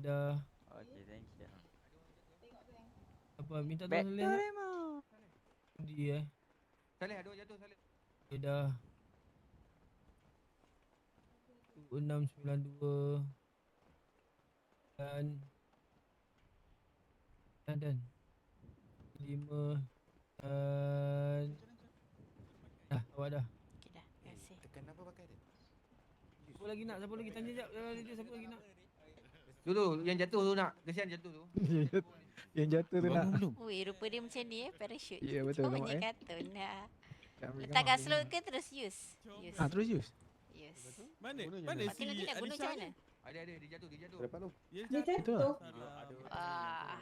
dah. Okay, thank you. Apa minta Back tolong to Saleh? Remo. Dia Saleh ada orang jatuh Saleh. Dia dah 692 dan 5 dan dah awak dah. Okey dah. Terima kasih. Tekan apa pakai dia? Siapa lagi nak? Siapa lagi tanya jap dia siapa lagi nak? Tu yang jatuh tu nak. Kesian jatuh tu. Yang jatuh tu nak. Ui, rupa dia macam ni parachute. Ya, betul, Macam nampak, kartun dah. Ambil Letak kat gambar. slot ke terus use? Use. Terus use. Use. Mana? Gunanya Mana Lepas tu nanti nak guna macam mana? Ada dia jatuh. Depan tu. Dia Itu lah. jatuh. Wah.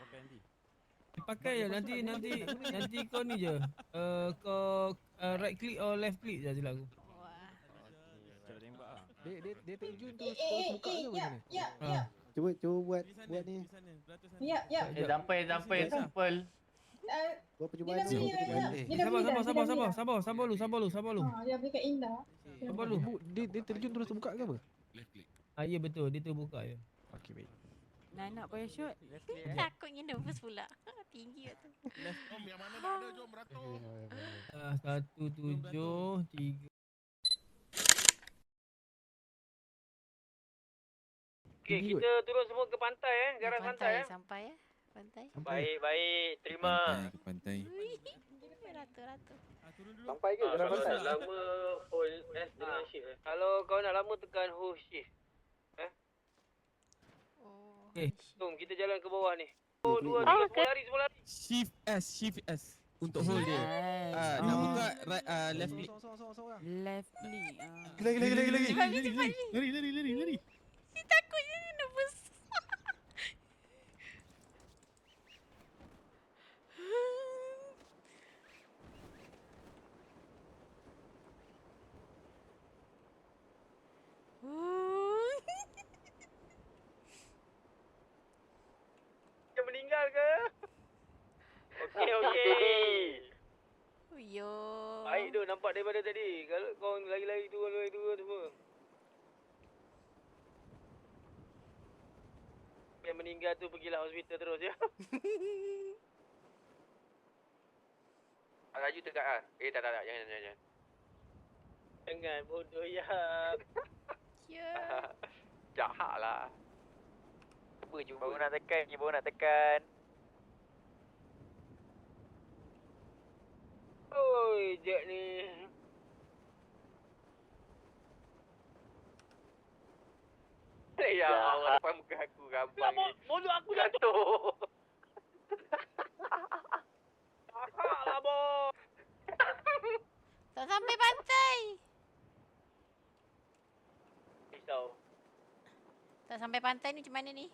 Pakai je nanti kau ni je. Kau right click or left click je silap aku. Wah. Cara tembak ah. Dia terjun terus buka ke macam mana? Ha. Cuba buat ni. Ya. Example. Buat percubaan ni. Sabar lu. Dia aplikasi indah. Sabar lu. Dia terjun terus buka ke apa? Ya betul, dia terbuka je. Okey, baik. Nak parachute? Takutnya nervous pula. Tinggi tu. Yang mana dah ada, jom beratur. 173. Okey, kita turun semua ke pantai garas pantai Sampai ya. Pantai. Baik, terima. Ke pantai. Ratu-ratu. Sampai ke jalan pantai? Lama hold S dengan shift. Kalau kau nak lama tekan hold shift. Oh. Jom kita jalan ke bawah ni. 2 Okey. 3 semua lari. Shift S untuk hold dia. Nak buka right left click. Left click. Lari. Si takutnya nervous. Dia meninggal ke? Okey. Yo. Baik tu nampak daripada tadi. Kalau kau lari-lari tu semua. Yang meninggal tu pergilah hospital terus ya. Laju tegak ah. Tak jangan. Jangan bodoh ya. Ya. Jahat lah. Cuba. Baru nak tekan. Oi, Jack ni. Ya Allah, depan muka aku gampang ni. Bodoh aku Jatuh. Jahat lah bos. Tak sampai pantai. Risau. Tak sampai pantai ni macam mana ni?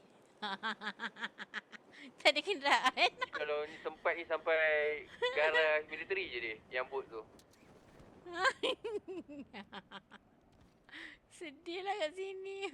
Tak ada kenderaan. Kalau ni tempat ni sampai garas militeri je dia, yang bot tu. Sedih lah kat sini.